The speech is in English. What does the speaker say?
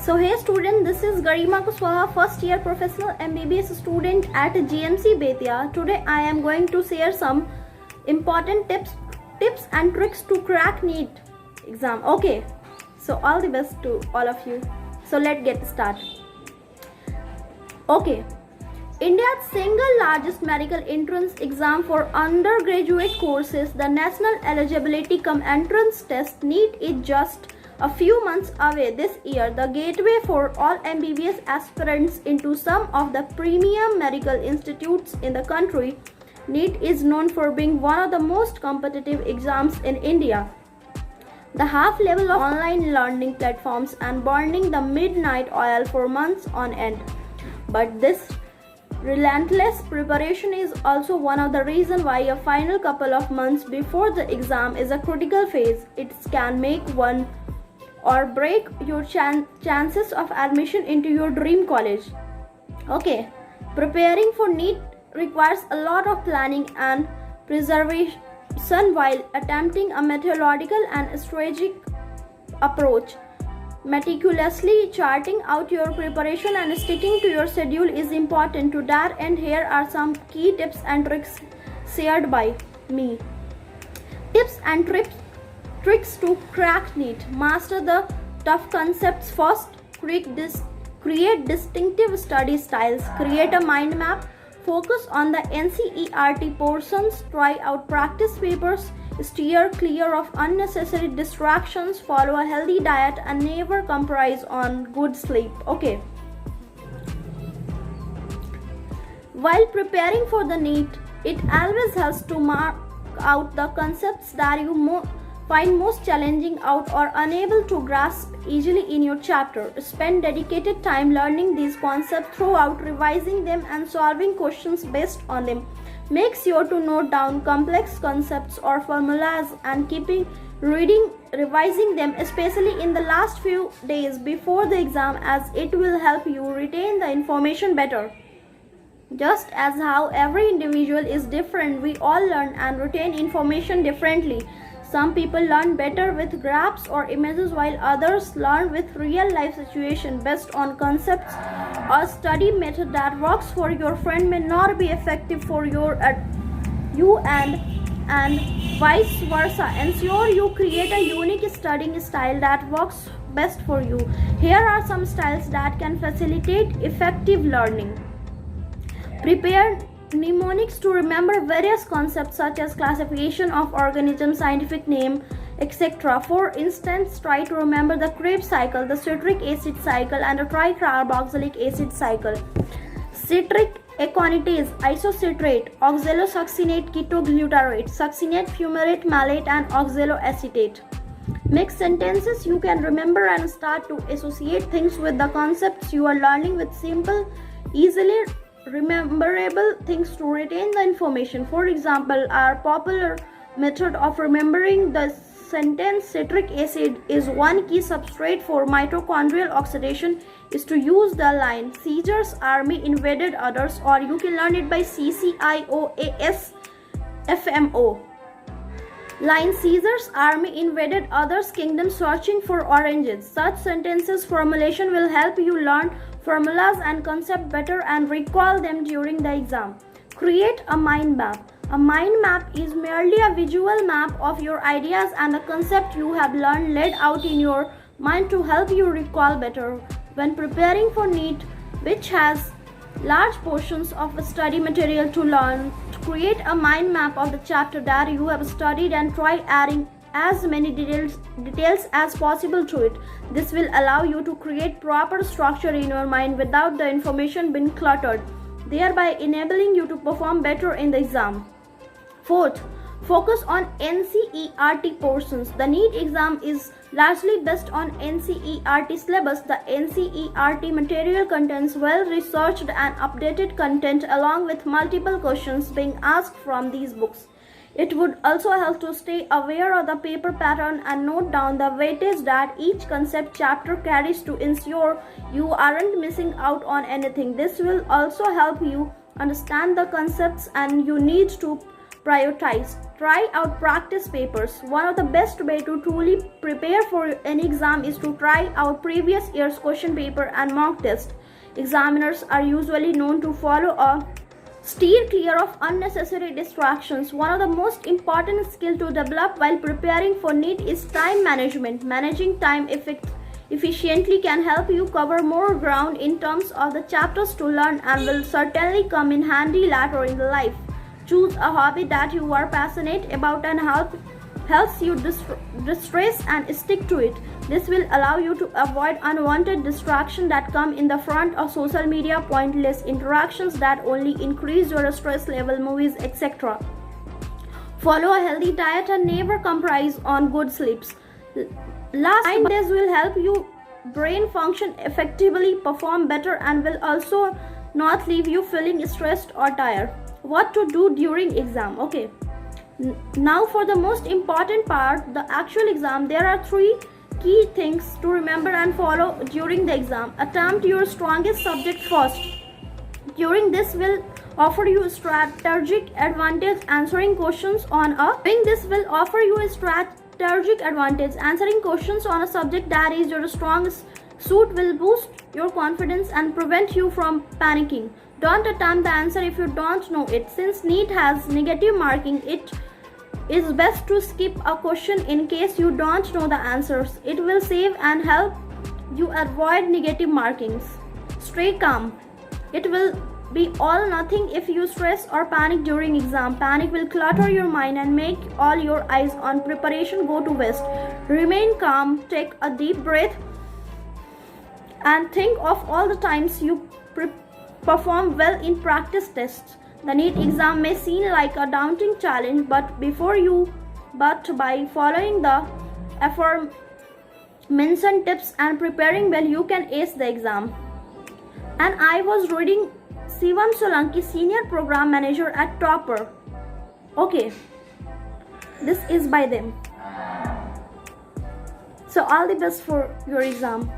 So hey student, this is Garima Kuswaha, first year professional MBBS student at GMC Betia. Today I am going to share some important tips and tricks to crack NEET exam. Okay, so all the best to all of you. So let's get started. Okay, India's single largest medical entrance exam for undergraduate courses, the National Eligibility Cum Entrance Test NEET, is just a few months away this year. The gateway for all MBBS aspirants into some of the premium medical institutes in the country, NEET is known for being one of the most competitive exams in India. The half-level of online learning platforms and burning the midnight oil for months on end. But this relentless preparation is also one of the reasons why a final couple of months before the exam is a critical phase. It can make one or break your chances of admission into your dream college. Okay, preparing for NEET requires a lot of planning and preservation while attempting a methodical and strategic approach. Meticulously charting out your preparation and sticking to your schedule is important. To that end, here are some key tips and tricks shared by me. Tips and tricks to crack NEET. Master the tough concepts first. Create distinctive study styles. Create a mind map. Focus on the NCERT portions. Try out practice papers. Steer clear of unnecessary distractions. Follow a healthy diet and never compromise on good sleep. Okay. While preparing for the NEET, it always helps to mark out the concepts that you find most challenging out or unable to grasp easily in your chapter. Spend dedicated time learning these concepts throughout, revising them and solving questions based on them. Make sure to note down complex concepts or formulas and revising them, especially in the last few days before the exam, as it will help you retain the information better. Just as how every individual is different, we all learn and retain information differently. Some people learn better with graphs or images while others learn with real life situations based on concepts. A study method that works for your friend may not be effective for you and vice versa. Ensure you create a unique studying style that works best for you. Here are some styles that can facilitate effective learning. Prepare mnemonics to remember various concepts such as classification of organisms, scientific name, etc. For instance, try to remember the Krebs cycle, the citric acid cycle, and the tricarboxylic acid cycle. Citric aconitase, isocitrate, oxalosuccinate, ketoglutarate, succinate, fumarate, malate, and oxaloacetate. Make sentences you can remember and start to associate things with the concepts you are learning with simple, easily rememberable things to retain the information. For example, our popular method of remembering the sentence citric acid is one key substrate for mitochondrial oxidation is to use the line Caesar's army invaded others, or you can learn it by CCIOAS FMO. Line Caesar's army invaded others' kingdom searching for oranges. Such sentences formulation will help you learn formulas and concepts better and recall them during the exam. Create a mind map. A mind map is merely a visual map of your ideas and the concept you have learned laid out in your mind to help you recall better. When preparing for NEET, which has large portions of study material to learn, create a mind map of the chapter that you have studied and try adding as many details as possible to it. This will allow you to create proper structure in your mind without the information being cluttered, thereby enabling you to perform better in the exam. Fourth, focus on NCERT portions. The NEET exam is largely based on NCERT syllabus. The NCERT material contains well-researched and updated content along with multiple questions being asked from these books. It would also help to stay aware of the paper pattern and note down the weightage that each concept chapter carries to ensure you aren't missing out on anything. This will also help you understand the concepts and you need to Prioritize. Try out practice papers. One of the best way to truly prepare for an exam is to try out previous year's question paper and mock test. Examiners are usually known to follow a steer clear of unnecessary distractions. One of the most important skills to develop while preparing for NEET is time management. Managing time efficiently can help you cover more ground in terms of the chapters to learn and will certainly come in handy later in life. Choose a hobby that you are passionate about and helps you distress and stick to it. This will allow you to avoid unwanted distractions that come in the front of social media, pointless interactions that only increase your stress level, movies, etc. Follow a healthy diet and never compromise on good sleeps. Last 9 days will help you brain function effectively, perform better, and will also not leave you feeling stressed or tired. What to do during exam? Okay. Now for the most important part, the actual exam. There are 3 key things to remember and follow during the exam. Attempt your strongest answering questions on a subject that is your strongest suit will boost your confidence and prevent you from panicking. Don't attempt the answer if you don't know it. Since NEET has negative marking, it is best to skip a question in case you don't know the answers. It will save and help you avoid negative markings. Stay calm. It will be all nothing if you stress or panic during exam. Panic will clutter your mind and make all your eyes on preparation go to waste. Remain calm, take a deep breath, and think of all the times you perform well in practice tests. The NEET exam may seem like a daunting challenge, but by following the aforementioned tips and preparing well, you can ace the exam. And I was reading Shivam Solanki, Senior Program Manager at Topper. Okay, this is by them. So all the best for your exam.